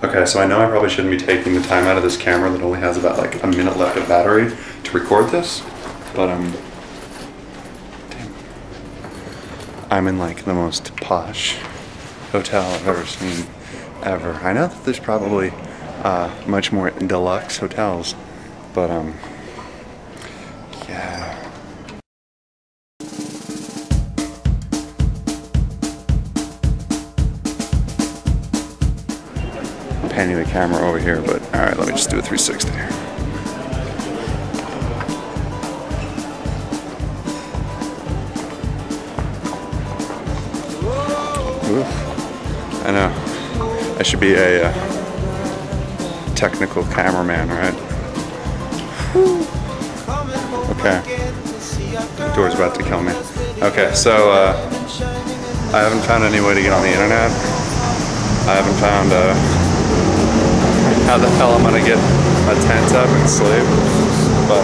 Okay, so I know I probably shouldn't be taking the time out of this camera that only has about like a minute left of battery to record this, but damn. I'm in like the most posh hotel I've ever seen, ever. I know that there's probably much more deluxe hotels, but yeah. Panning the camera over here, but all right, let me just do a 360 here. Oof. I know. I should be a technical cameraman, right? Okay. The door's about to kill me. Okay, so I haven't found any way to get on the internet. I haven't found how the hell I'm gonna get a tent up and sleep, but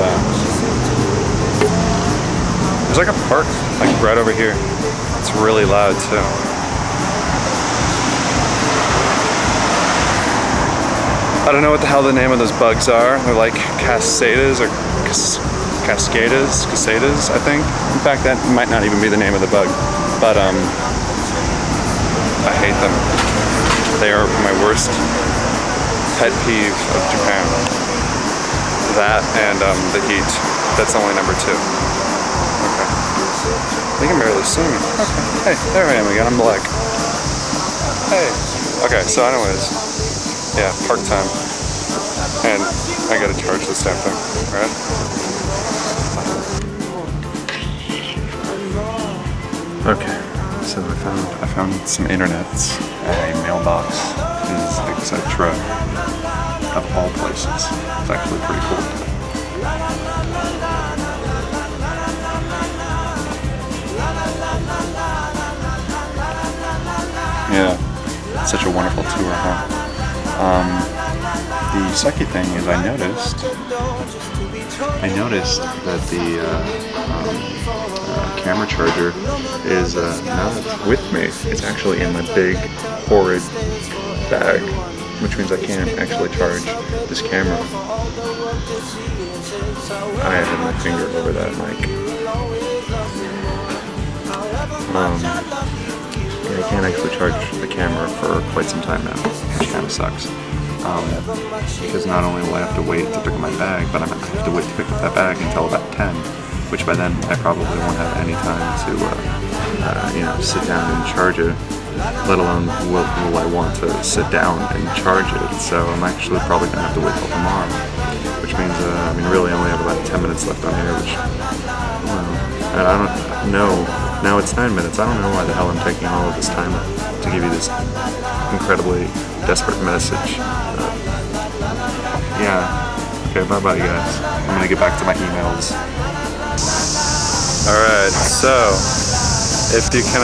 there's like a park like right over here. It's really loud too. I don't know what the hell the name of those bugs are. They're like casadas or casadas, I think. In fact, that might not even be the name of the bug, but I hate them. They are my worst pet peeve of Japan. That and the heat. That's only number 2. Okay. They can barely see me. Okay. Hey, there I am again. I'm black. Hey. Okay, so anyways. Yeah, park time. And I gotta charge this damn thing, right? Okay. So I found some internets at a mailbox. Is etc. of all places. It's actually pretty cool. Yeah, such a wonderful tour, huh? The sucky thing is I noticed that the camera charger is not with me. It's actually in my big, horrid bag, which means I can't actually charge this camera. I have my finger over that mic. Yeah, I can't actually charge the camera for quite some time now, which kind of sucks. Because not only will I have to wait to pick up my bag, but I have to wait to pick up that bag until about 10, which by then I probably won't have any time to, you know, sit down and charge it. Let alone will I want to sit down and charge it. So I'm actually probably going to have to wait till tomorrow, which means, I mean, really I only have about 10 minutes left on here, which, and I don't know, now it's 9 minutes. I don't know why the hell I'm taking all of this time to give you this incredibly desperate message. Yeah, okay, bye-bye guys. I'm going to get back to my emails. Alright, so, if you can,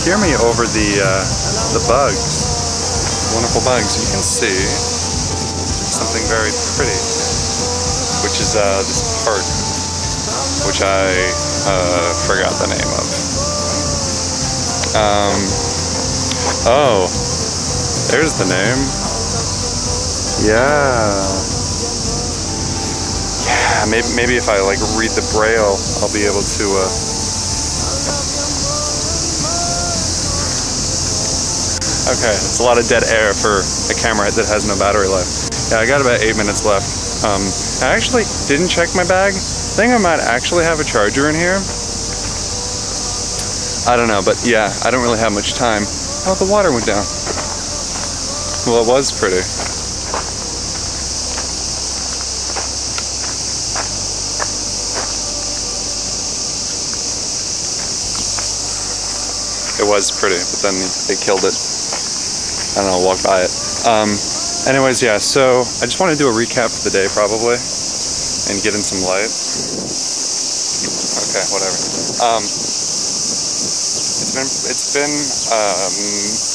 hear me over the bugs, wonderful bugs. You can see something very pretty, which is this park, which I forgot the name of. Oh, there's the name. Yeah, maybe if I like read the braille, I'll be able to. Okay, it's a lot of dead air for a camera that has no battery life. Yeah, I got about 8 minutes left. I actually didn't check my bag. I think I might actually have a charger in here. I don't know, but yeah, I don't really have much time. Oh, the water went down. Well, it was pretty. It was pretty, but then they killed it. I don't know, walk by it. Anyways, yeah, so I just want to do a recap of the day probably and get in some light. Okay, whatever. It's been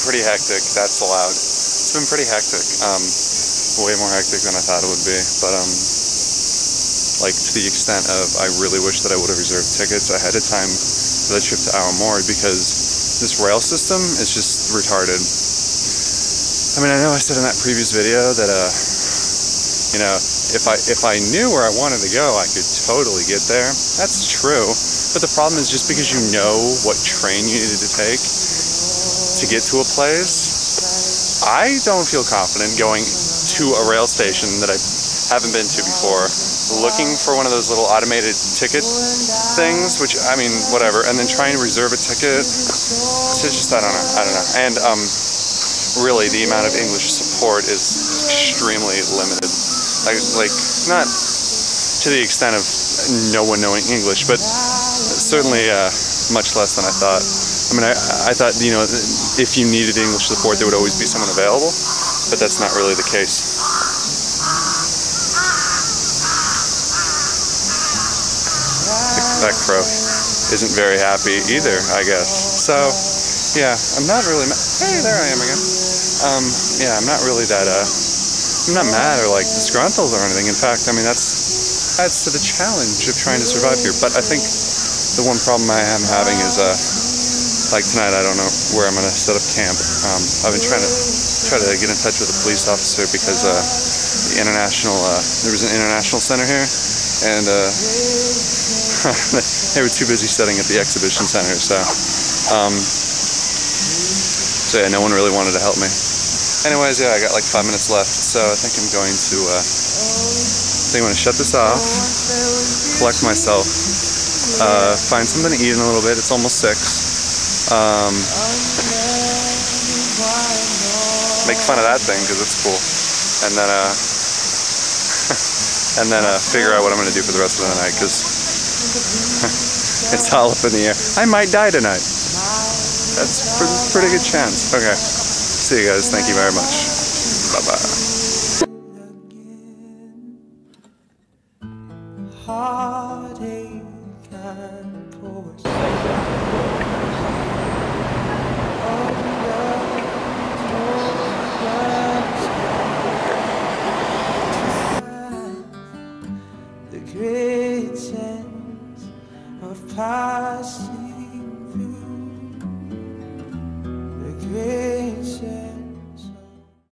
pretty hectic, that's allowed. It's been pretty hectic. Way more hectic than I thought it would be, but like to the extent of I really wish that I would have reserved tickets ahead of time for the trip to Aomori, because this rail system is just retarded. I mean, I know I said in that previous video that, you know, if I knew where I wanted to go, I could totally get there. That's true. But the problem is just because you know what train you needed to take to get to a place, I don't feel confident going to a rail station that I haven't been to before, looking for one of those little automated ticket things, which, I mean, whatever, and then trying to reserve a ticket. So it's just, I don't know. And really, the amount of English support is extremely limited. Like not to the extent of no one knowing English, but certainly much less than I thought. I mean, I thought, you know, if you needed English support, there would always be someone available, but that's not really the case. That crow isn't very happy either, I guess. So, yeah, I'm not really hey, there I am again. Yeah, I'm not really that, I'm not mad or like disgruntled or anything. In fact, I mean, that's to the challenge of trying to survive here. But I think the one problem I am having is, like tonight, I don't know where I'm going to set up camp. I've been trying to get in touch with a police officer because the international, there was an international center here, and they were too busy studying at the exhibition center. So yeah, no one really wanted to help me. Anyways, yeah, I got like 5 minutes left, so I think I'm going to shut this off, collect myself, find something to eat in a little bit. It's almost 6. Make fun of that thing because it's cool, and then figure out what I'm going to do for the rest of the night because it's all up in the air. I might die tonight. That's a pretty good chance. Okay. See you guys. Thank you very much. Bye-bye. The great sense of passing.